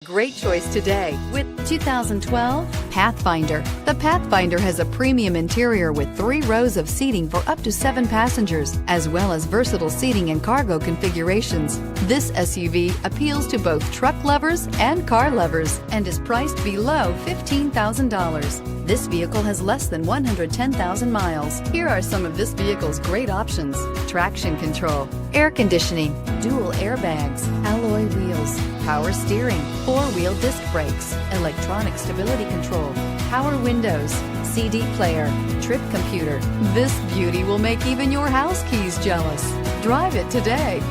Great choice today with 2012 Pathfinder. The Pathfinder has a premium interior with 3 rows of seating for up to 7 passengers, as well as versatile seating and cargo configurations. This SUV appeals to both truck lovers and car lovers and is priced below $15,000. This vehicle has less than 110,000 miles. Here are some of this vehicle's great options: traction control, air conditioning, dual airbags, alloy wheels, power steering, 4-wheel disc brakes, electronic stability control, power windows, CD player, trip computer. This beauty will make even your house keys jealous. Drive it today.